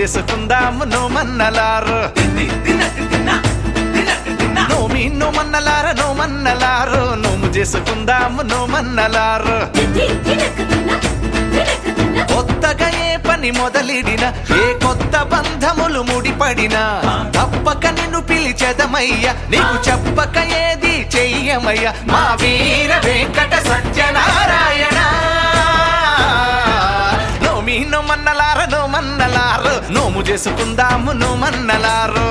చేసుకుందాము నోమన్నలారు నోమి నోమన్నలార నోమన్నలారు నోము చేసుకుందాము నోమన్నలారు కొత్తగా ఏ పని మొదలిడిన ఏ కొత్త బంధములు ముడిపడినా తప్పక నిన్ను పిలిచెదమయ్య నీకు చెప్పక ఏది చెయ్యమయ్య మా వీర వెంకట సత్యనారాయణ నోమి నోమన్నలార నోమన్నలారు నోము చేసుకుందాము నోమన్నలారు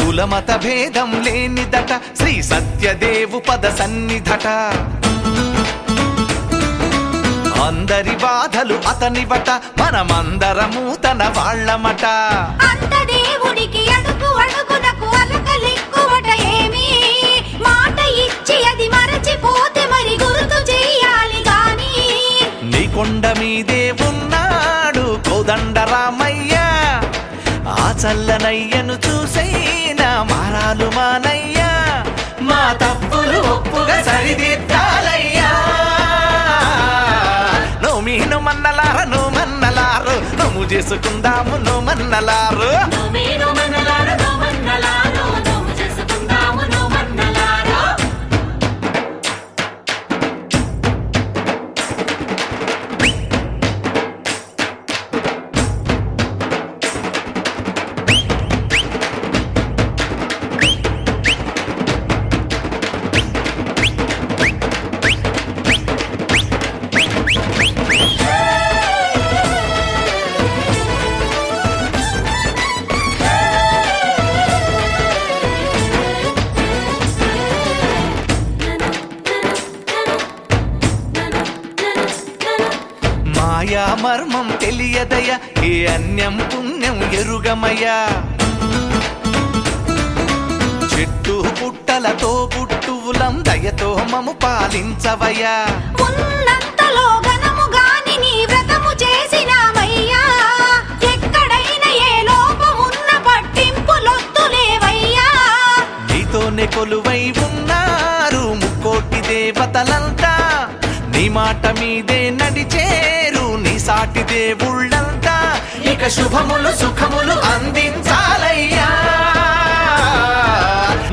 కులమత భేదం లేనిదట శ్రీ సత్యదేవు పద సన్నిధట అందరి బాధలు అతనివట మనమందరము తన వాళ్ళమట అంత దేవుడికి అడుగు అడుగునకు అలకలిక్కువట ఏమి మాట ఇచ్చి అది మరచిపోతే మరి గుర్తు చెయ్యాలి గాని నీ కొండ మీదే ఉన్నాడు కోదండరామయ్య ఆ చల్లనయ్యను చూసైనా మారాలు మానయ్యా మా తప్పులు ఒప్పుగా సరిదిద్దాలయ్యా నోమి నోమన్నలార నోమన్నలారు నోము చేసుకుందాము నోమన్నలారు మాయా మర్మం తెలియదయ ఏ అన్యం పుణ్యం ఎరుగమయ్యా చెట్టు పుట్టలతో పుట్టువులం దయతో మము పాలించవయ్యా ఉన్నంతలో గనము గాని నీ వ్రతము చేసినామయ్యా ఎక్కడైనా ఏ లోపమున్న పట్టింపులొద్దులేవయ్యా నీతోనే కొలువై ఉన్నారు ముక్కోటి దేవతలంతా నీ మాట మీదే నడిచేరు నీ సాటి దేవుళ్ళంతా ఇక శుభములు సుఖములు అందించాలయ్యా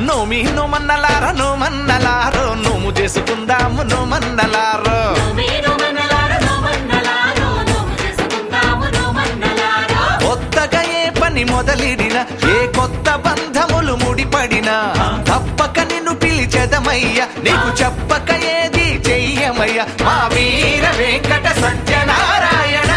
నోమి నోమన్నలార నోమన్నలారు నోము చేసుకుందాము నోమన్నలారు కొత్తగా ఏ పని మొదలిడిన ఏ కొత్త బంధములు ముడిపడినా తప్పక నిన్ను పిలిచెదమయ్య నీకు చెప్పక ఏది చెయ్యమయ్య మా వీర వెంకట సత్యనారాయణ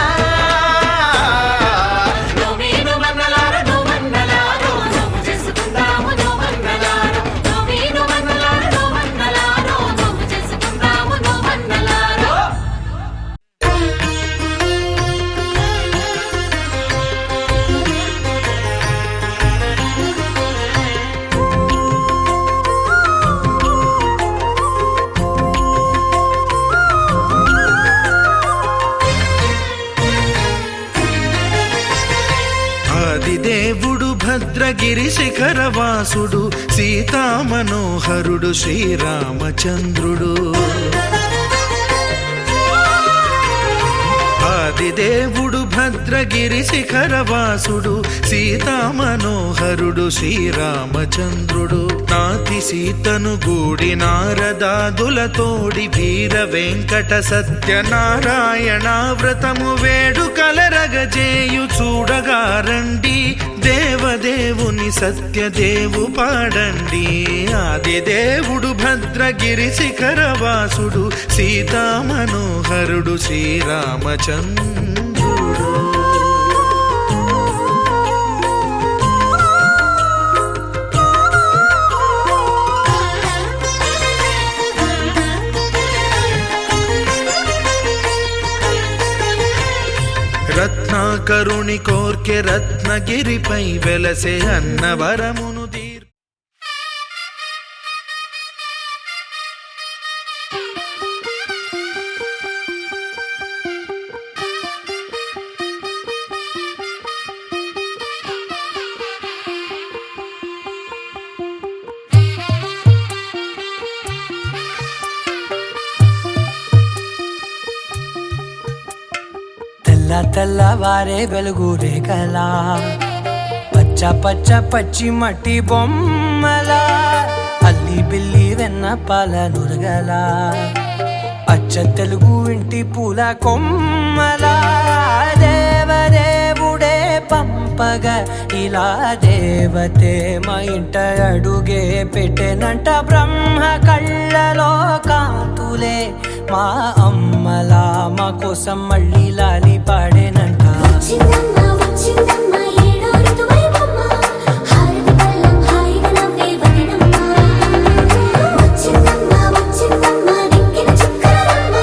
దేవుడు భద్రగిరి శిఖరవాసుడు సీతామనోహరుడు శ్రీరామచంద్రుడు ఆదిదేవుడు భద్రగిరి శిఖరవాసుడు సీతామనోహరుడు శ్రీరామచంద్రుడు నాతి సీతను గూడి నారదాదులతోడి వీర వెంకట సత్యనారాయణ వ్రతము వేడుకలరగజేయు చూడగా రండి దేవదేవుని సత్యదేవు పాడండి ఆదిదేవుడు భద్రగిరి శిఖరవాసుడు సీతామనోహరుడు శ్రీరామచంద్రుడు కరుణాకరుణి కోర్కె రత్నగిరిపై వెలసే అన్నవరమును దీర్ తెల్లవారే వెలుగు రేఖలా పచ్చ పచ్చ పచ్చి మట్టి బొమ్మలా అల్లి బిల్లి వెన్న పాల నురగలా అచ్చ తెలుగు ఇంటి పూల కొమ్మలా దేవదేవుడే పంపగా ఇలా దేవతే మా ఇంట అడుగే పెట్టెనంట బ్రహ్మ కళ్ళలో కాంతులే మా అమ్మలా మా కోసం మళ్ళీ లాలి పాడేనంట వచ్చిందమ్మ వచ్చిందమ్మ ఏడో ఋతువైవమ్మ హారతి పళ్ళం హాయిగా నవ్వే వదినమ్మ వచ్చిందమ్మ వచ్చిందమ్మ నెక్కిన చుక్కలమ్మ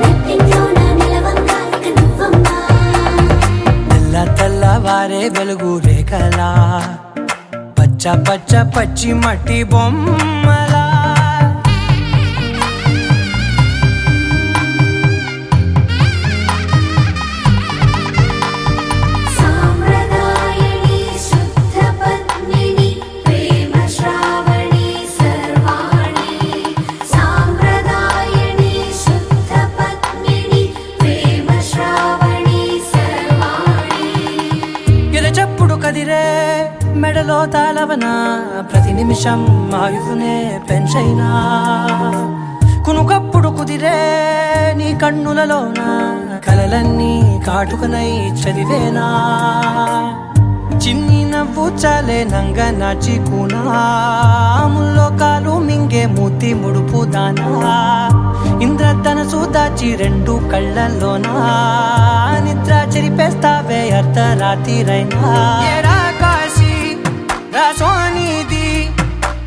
నెట్టింట్లోన నిలవంగా ఇక నువ్వమ్మ తెల్లవారే వెలుగు రేఖలా పచ్చ పచ్చ పచ్చి మట్టి బొమ్మలా సాంప్రదాయని శుద్ధ పద్మిని ప్రేమ శ్రావణి సర్వాణి సాంప్రదాయని శుద్ధ పద్మిని ప్రేమ శ్రావణి సర్వాణి ఎరచప్పుడు కదిరే మెడలో తాళవన ప్రతి నిమిషం ఆయుధునే పెంచైనా కునుకప్పుడు కుదిరే నీ కన్నులలోన కలలన్నీ కాటుకనై చదివేనా చిన్ని నవ్వు చాలే నంగ నాచి కూనాముల్లో కాలు మింగే మూతి ముడుపు దానా ఇంద్రధనసు దాచి రెండు కళ్ళల్లోనా నిద్ర చెరిపేస్తావే అర్ధరాత్రిరైనా ఏరా కాశీ రా సోనిది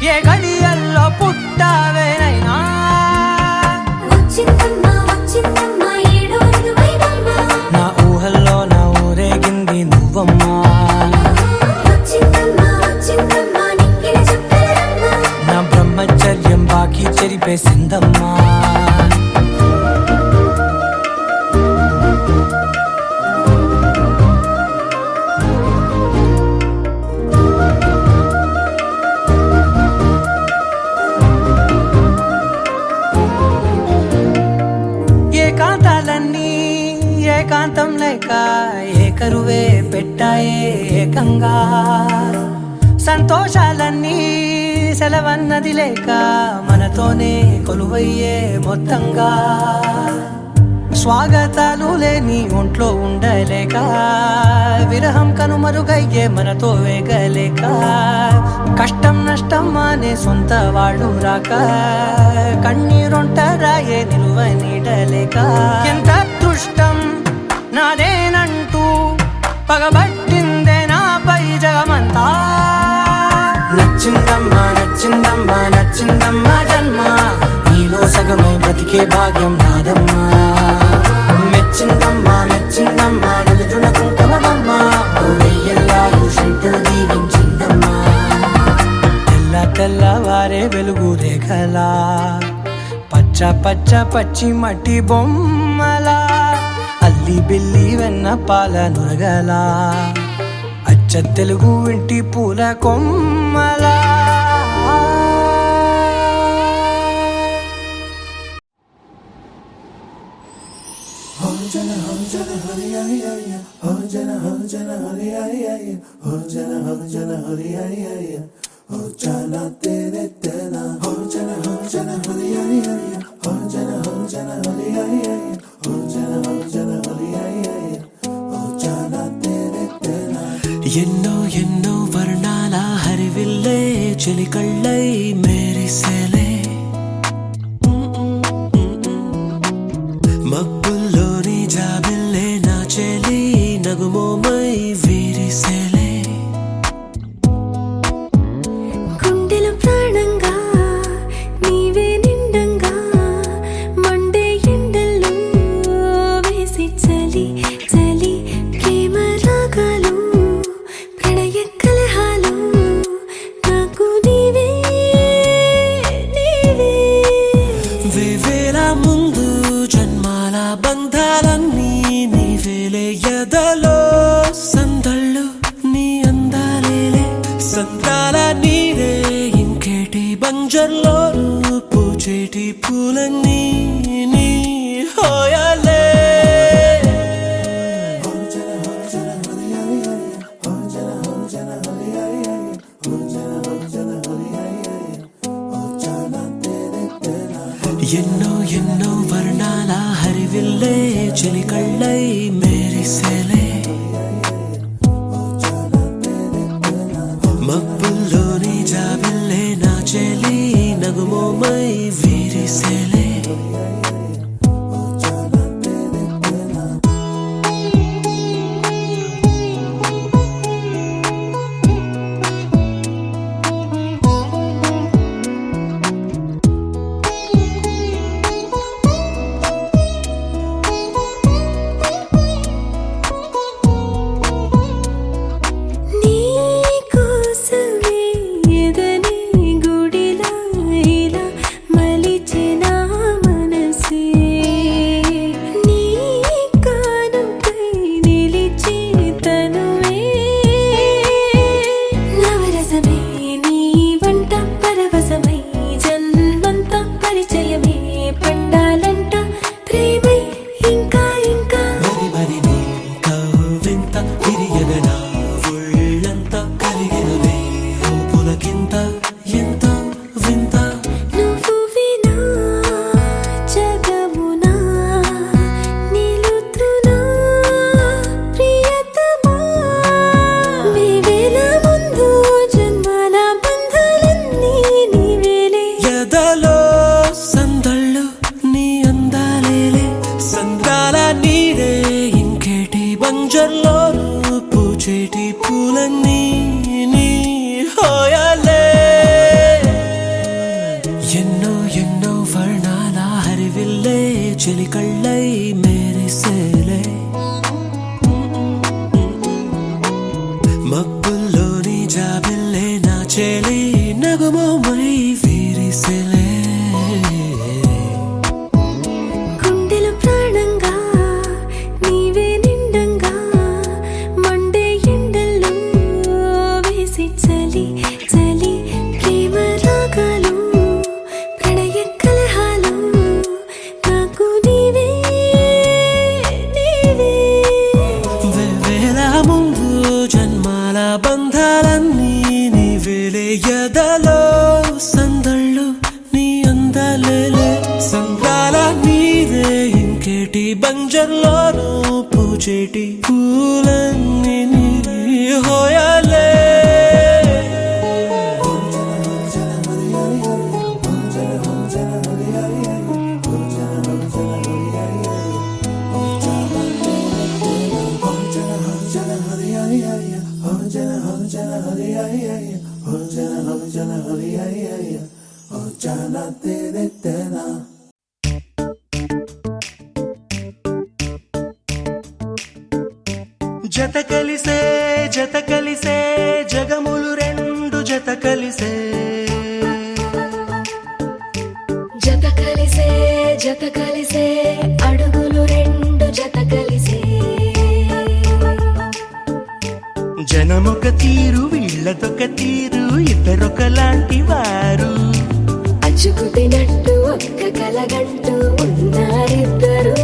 ఏ గడియల్లో పుట్టావేనైనా వచ్చిందమ్మ వచ్చిందమ్మ ఏడో ఋతువైవమ్మ నా ఊహల్లో నా ఊరేగింది నువ్వమ్మా వచ్చిందమ్మ వచ్చిందమ్మ నెక్కిన చుక్కలమ్మ నా బ్రహ్మచర్యం బాకీ చెరిపేసిందమ్మా ఏకాంతాలన్నీ ఏకాంతం లేక ఏకరువే పెట్టాయే ఏకంగా సంతోషాలన్నీ సెలవన్నది లేక మనతోనే కొలువయ్యే మొత్తంగా స్వాగతాలు లేని ఒంట్లో ఉండలేక విరహం కనుమరుగయ్యే మనతో వేగలేక కష్టం నష్టం అనే సొంత వాళ్ళు రాక కన్నీరొంటరాయే నిలువ నీడలేక ఎంత అదృష్టం నాదేనంటూ పగబట్టిందే నాపై జగమంతా నచ్చిందమ్మా నచ్చిందమ్మా నచ్చిందమ్మా జన్మ నీలో సగమై బ్రతికే భాగ్యం నాదమ్మా మెచ్చిందమ్మా మెచ్చిందమ్మా నుదుటిన కుంకుమమ్మా వెయ్యల్లాగు శంకరు దీవించిందమ్మా తెల్లవారే వెలుగు రేఖలా పచ్చ పచ్చ పచ్చి మట్టి బొమ్మలా అల్లి బిల్లి వెన్న పాల నురగలా అచ్చ తెలుగు ఇంటి పూల కొమ్మలా ఎన్నో ఎన్నో వర్ణాల హరివిల్లే చిలికళ్ళై మేరిసేలే మబ్బుల్లోని జాబిల్లే నా చెలి నగుమోమై వీరిసేలే గుండెలో ప్రాణంగా నీవే నిండంగా మండే ఎండల్లో వేసి చలి చలి ప్రేమ పూలన్నీ నీ హోయాలే ఎన్నో ఎన్నో వర్ణాల హరివిల్లే చెలికళ్ళై మేరిసేలే మబ్బుల్లోని జాబిల్లే నా చెలి నగుమోమై వీరిసేలే నీ కోసమే ఎదని గుడిలా ఇలా మలిచిన మనసే నీ కానుకై నిలిచి తనువే నవరసమే నీ వంట పరవశమై జన్మంతా పరిచయమే పండాలంట ప్రేమై ఇంకా ఇంకా మరి మరి నీ కవ్వింత తిరియగనా ఒళ్ళంతా కలిగినవే పులకింత ఎంత వింత నువ్వు వినా జగమునా నిలుతునా ప్రియతమా వేవేల ముందు జన్మల బంధాలన్నీ నీవేలే ఎదలో సందళ్ళు నీ అందాలేలే సంద్రాల నీరే ఇంకేటి బంజర్లో పూచేటి పూలన్నీ నీ హోయాలే ఎన్నో ఎన్నో వర్ణాల హరివిల్లే చెలికళ్ళై మేరిసేలే మబ్బుల్లోని జాబిల్లే నా చెలి నగుమోమై వీరిసేలే గుండెలో ప్రాణంగా నీవే నిండంగా మండే ఎండల్లో వేసి చలి చలి ప్రేమ రాగాలు ప్రణయ కలహాలు నాకు నీవే నీవే వేవేల ముందు జన్మాల బంధాలన్నీ నీవేలే ఎదలో సందళ్ళు నీ అందాలేలే సంద్రాల నీరే ఇంకేటి బంజర్లోనూ పూచేటి పూలన్నీ నీ హోయాలే జత కలిసే జగములు రెండు జత కలిసే జత కలిసే అడుగులు రెండు జత కలిసే జనమొక తీరు వీళ్ళదొక తీరు ఇద్దరొకలాంటి వారు అచ్చుకు తినట్టు ఒక్క కలగంటూ ఉన్నారిద్దరు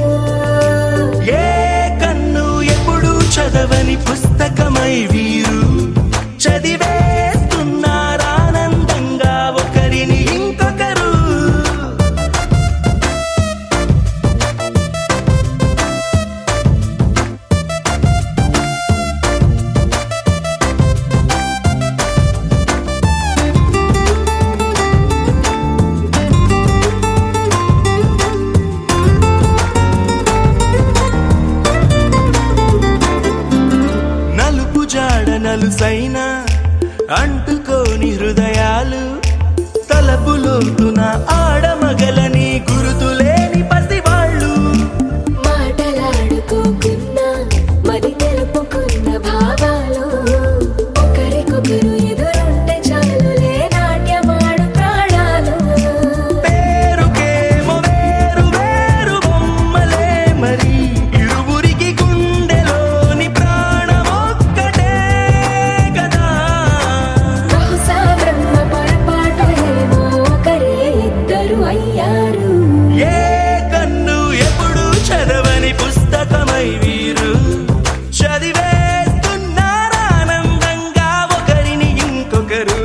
ఏ కన్ను ఎప్పుడు చదవని పుస్తకమై వీరు చదివేస్తున్నారానందంగా ఒకరిని ఇంకొకరు నలుపు జాడ నలుసైన అంటుకోని హృదయాలు తలపులోతున ఆడమగలని గురుతులేని పసివాళ్ళు మాటలాడుకోకున్నా మరి తెలుపుకున్న భావాలు ఒకరికొకరు ఎదురుంటే చాలులే నాట్యమాడు ప్రాణాలు పేరుకేమో వేరు వేరు బొమ్మలే మరి ఇరువురికి గుండెలోని ప్రాణమొక్కటే కదా ఏ కన్ను ఎప్పుడు చదవని పుస్తకమై వీరు చదివేస్తున్నారానందంగా ఒకరిని ఇంకొకరు.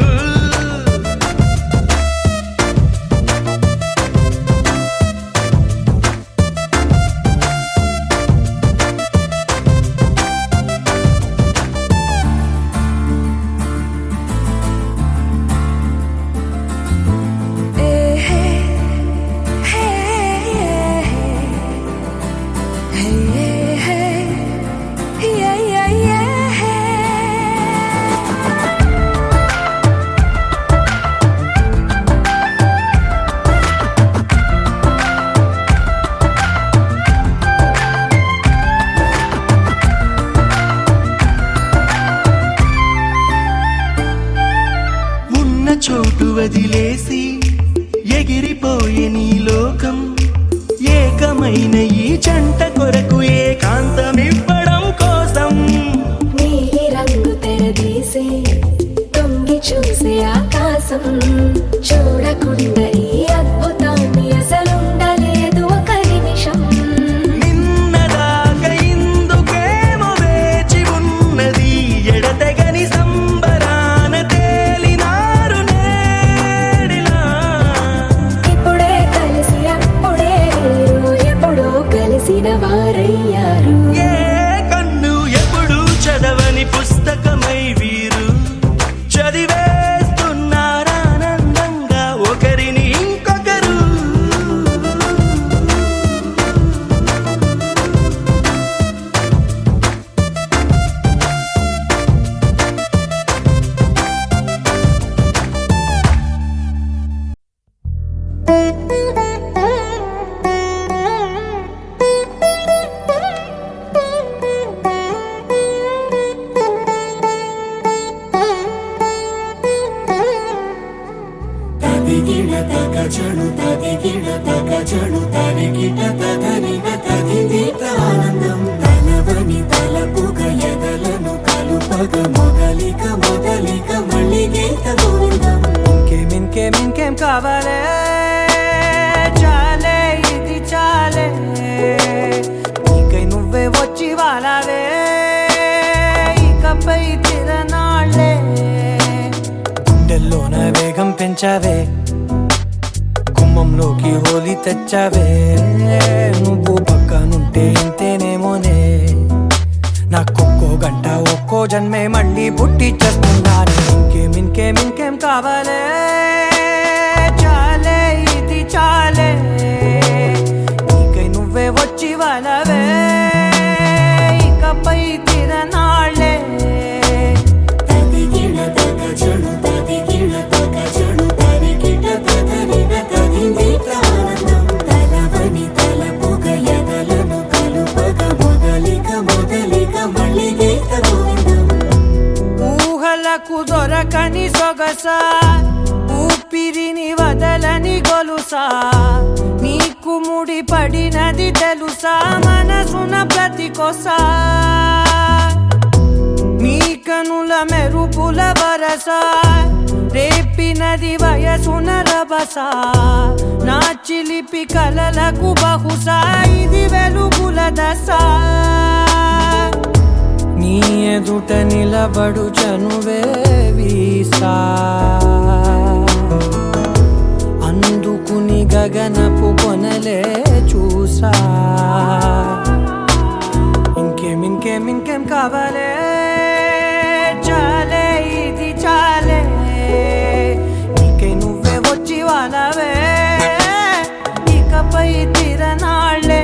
చోటు వదిలేసి ఎగిరిపోయే నీ లోకం ఏకమైన ఈ జంట కొరకు ఏకాంతమివ్వడం కోసం నీలి రంగు తెరదీసే తొంగి చూసే ఆకాశం చూడకుండా ఈ అద్భుతాన్ని అసలుండలేదు ఒక నిమిషం. నిన్నదాకా ఇందుకేమో వేచి ఉన్నది ఎడతెగని సంబరాన తేలినారు నేడిలా. ఇప్పుడే కలిసి అప్పుడే వీరు ఎప్పుడో కలిసిన వారయ్యారు. ఏ కన్ను ఎప్పుడు చదవని పుస్తకమై వీరు చదివేస్తున్నారానందంగా ఒకరిని ఇంకొకరు. తదిగిడ తగజడు తదిగిడ తగజడు తరిగిట తగరిగ తదిదీత ఆనందం తలవని తలపుగ ఎదలను కలుపగ మొదలిక మొదలిక మళ్ళీ గీత గోవిందం. ఇంకేం కావాలే చాలే ఇది చాలే నీకై నువ్వే వచ్చి వాలావే ఇకపై తిరనాళ్ళే గుండెల్లోన వేగం పెంచావే గుమ్మంలోకి హోలీ తెచ్చావే నువ్వు పక్కనుంటే ఇంతేనేమోనే నాకొక్కో గంట ఒక్కో జన్మే మళ్ళీ పుట్టి చేస్తున్నాను. ఇంకేం కావాలే చాలే ఇది చాలే నీకై నువ్వే వచ్చి వాలవే ఇకపై తిరనాళ్ళే. తదిగిడ తగజడు తదిగిడ తగజడు తరిగిట తగరిగ తదిదీత ఆనందం తలవని తలపుగ ఎదలను కలుపగ మొదలిక మొదలిక మళ్ళీ గీత గోవిందం. ఊహలకు దొరకని సొగసా ఊపిరిని వదలని గొలుసా నీకు ముడి పడినది తెలుసా మనసున ప్రతి కొసా నీ కనుల మెరుపుల వరస రేపినది వయసున రభస నా చిలిపి కలలకు బహుశా ఇది వెలుగుల దశ నీ ఎదుట నిలబడు చనువే వీసా అందుకుని గగనపు కొనలే చూసా. ఇంకేం కావాలే చాలే ఇది చాలే నీకై నువ్వే వచ్చి వాలవే ఇకపై తిరనాళ్ళే.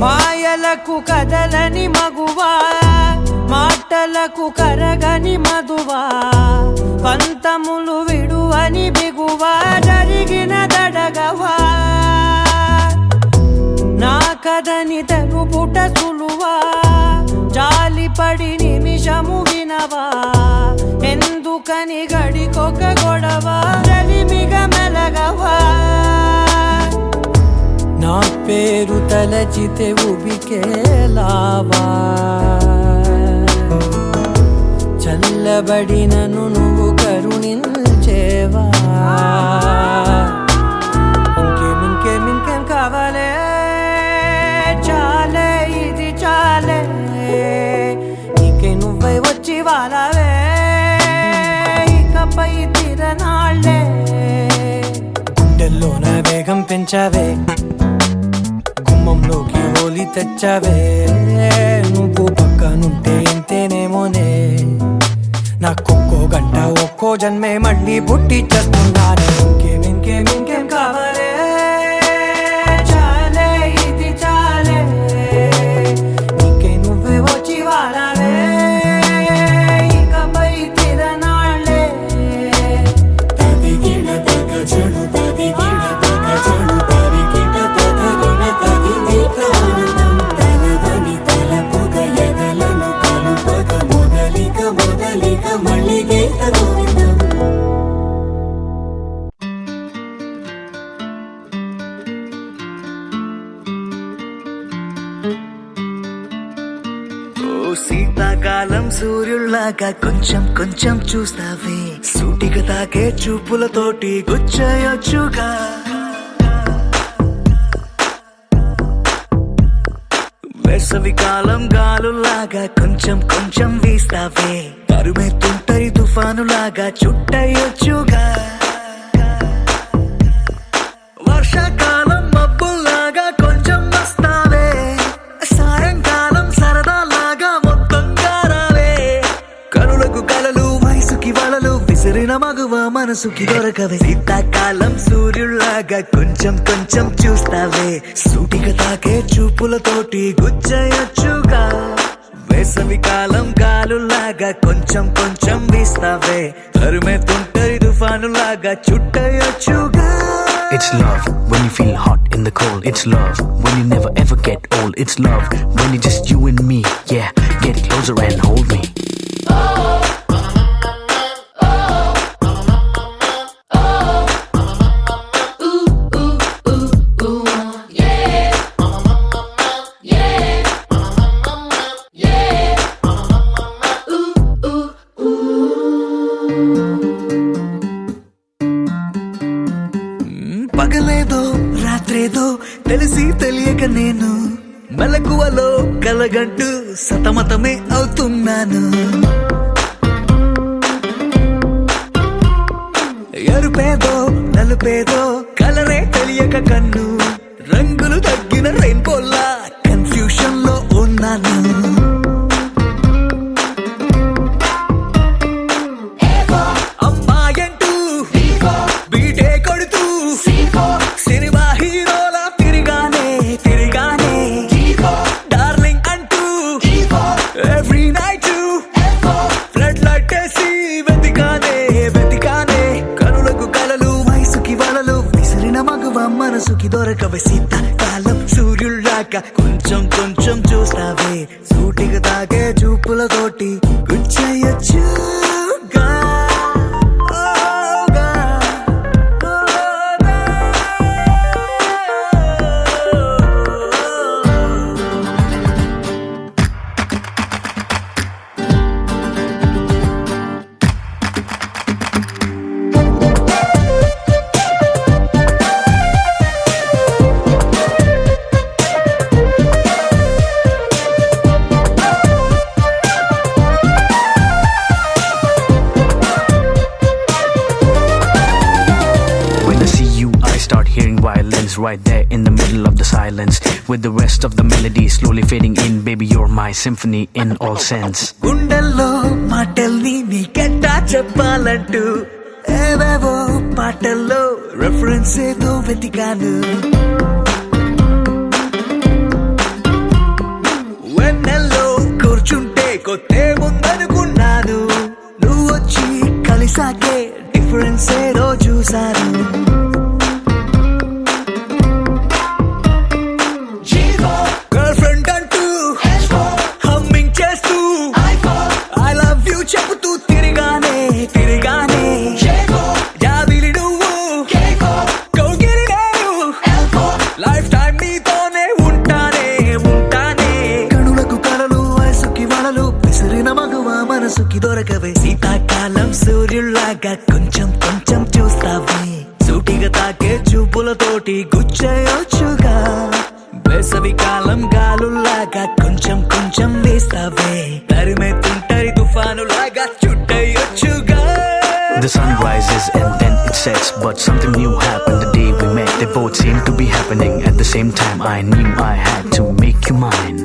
మాయలకు కదలని మగువా మాటలకు కరగని మధువా పంతములు విడువని బిగువా జరిగిన దడగవా నా కథని తెలుపుట సులువా జాలిపడి నిమిషము వినవా ఎందుకని గడికొక గొడవ రలిమిగ మెలగవా నా పేరు తలచితే ఉబికేలావా చల్లబడినను నువ్వు కరుణించేవా ఇంకేం కావాలే చాలే ఇది చాలే నీకే నువ్వై వచ్చి వాళ్ళవే ఇకపై తిరనాళ్ళే గుండెల్లోన వేగం పెంచావే గుమ్మంలోకి హోలీ తెచ్చావే నువ్వు పక్కనుంటే ఇంతేనేమోనే నాకొక్కో గంట ఒక్కో జన్మే మళ్ళీ పుట్టి చేస్తున్నాను ఇంకేం కావాలే చాలే ఇది చాలే నీకే నువ్వే వచ్చి వాడాలే ఇకపై తిరనాళ్ళే తదిగిన తగ చెడు తదిగిన తగ చెడు తరిగిన తగగిన తగిది ప్రాణం తలవని తలపుగ ఎదలను కలుపగ మొదలిక మళ్ళీ గీత గోవిందం శీతాకాలం సూర్యుల్లాగా కొంచెం చూస్తావే సూటిగా తాకే చూపులతోటి గుచ్చయొచ్చుగా వేసవికాలం గాలులాగా కొంచెం వీస్తావే తరుమెత్తుంటరి తుఫానులాగా చుట్టయొచ్చుగా వర్షాకాలం మబ్బుల్లాగా కొంచెం వస్తావే సాయంకాలం సరదాలాగా మొత్తంగా రావే కనులకు కలలు వయసుకి వలలు విసిరిన మగువ మనసుకి దొరకవే శీతాకాలం సూర్యుల్లాగా కొంచెం చూస్తావే సూటిగా తాకే చూపులతోటి గుచ్చయొచ్చుగా వేసవికాలం గాలులాగా కొంచెం వీస్తావే తరుమెత్తుంటరి తుఫానులాగా చుట్టయొచ్చుగా It's love when you feel hot in the cold. It's love when you never ever get old. It's love when it's just you and me. Yeah, get closer and hold me. పగలేదో రాత్రేదో తెలిసి తెలియక నేను మెలకువలో కలగంటూ సతమతమే అవుతున్నాను ఎరుపేదో నలుపేదో కలరే తెలియక కన్ను రంగులు తగ్గిన రెయిన్బోలా confusion లో ఉన్నాను అమ్మాయంటూ బీటే కొడుతూ సినిమా హీరోలా తిరిగానే డార్లింగ్ అంటూ ఎవ్రీ నైట్ ఫ్లడ్ లైట్ వేసి వెతికానే కనులకు కలలు వయసుకి వలలు విసిరిన మగువ మనసుకి దొరకవే శీతాకాలం సూర్యుల్లాగా కొంచెం చూస్తావే సూటిగా తాగే చూపులతోటి గుచ్చయొచ్చుగా Right there in the middle of the silence with the rest of the melody slowly fading in. Baby, you're my symphony in all sense. గుండెల్లో మాటల్ని నీకెట్టా చెప్పాలంటూ ఏవేవో పాటల్లో రెఫరెన్స్ ఏదో వెతికాను వెన్నెల్లో కూర్చుంటే కొత్తే ముందనుకున్నాను నువ్వు వచ్చి కలిసాకే డిఫరెన్స్ ఏదో చూశాను చెబుతూ తిరిగానే మనసుకి దొరకవే శీతాకాలం సూర్యుల్లాగా కొంచెం కొంచెం చూస్తావే సూటిగా తాకే చూపులతోటి గుచ్చేయొచ్చుగా వేసవి కాలం గాలుల్లాగా కొంచెం కొంచెం వేస్తావే తరిమే తుంటరి తుఫానులాగా చుట్టయొచ్చుగా. The sun rises and then it sets, but something new happened the day we met. They both seemed to be happening at the same time. I knew I had to make you mine.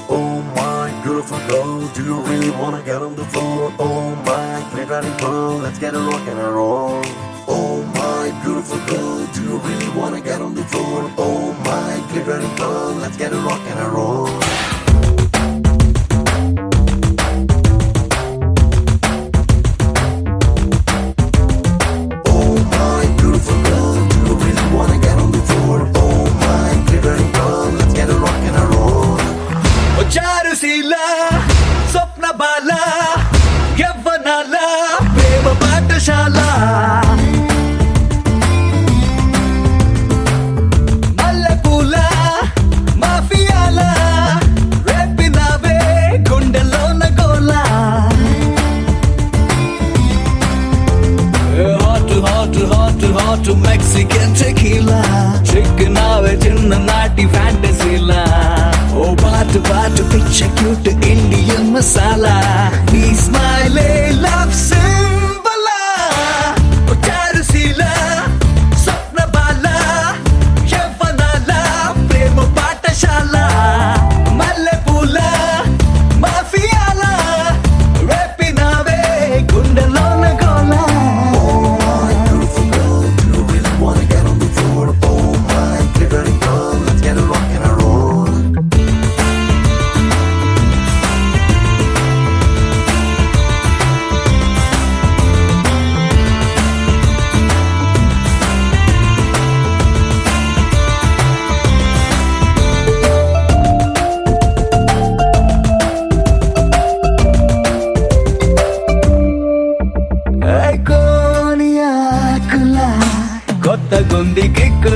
Oh my beautiful girl, do you really wanna get on the floor? Oh my great riding pearl, let's get a rock and a roll. Oh my beautiful girl, do you really wanna get on the floor? Oh my great riding pearl, let's get a rock and a roll. Oh my beautiful girl, do you really wanna get on the floor? Oh my great riding pearl, let's get a rock and a roll. Charusheela స్వప్న బాల యవ్వనాల ప్రేమ పాఠశాల మల్లెపూల మాఫియాల రేపినావే గుండెలోన గోల hot hot hot hot Mexican tequila చిక్కునావే చిన్ననాటి ఫ్యాంటసీలా ఓ బాటు బాటు పిచ్చ క్యూట్ ఇండియన్ మసాలా నీ స్మైలే లవ్ సింబలా ఓ చారుశీల స్వప్న బాల యవ్వనాల ప్రేమ పాఠశాల మల్లెపూల మాఫియాల రేపినావే గుండెలోన గోల. Beautiful girl, do you really wanna get on the floor? Oh my great riding pearl, let's get a rock and a roll. కోనియాకులా కొత్త గుంది కిక్కు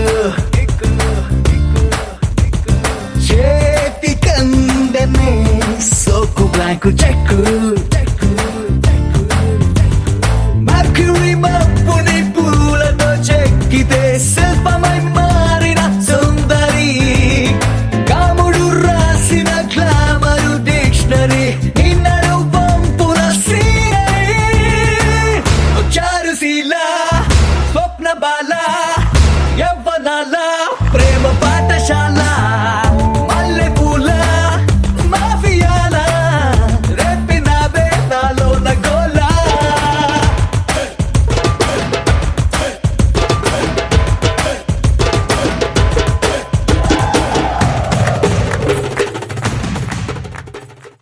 చేతి కందనే సోకు బ్లాంకు చెక్కు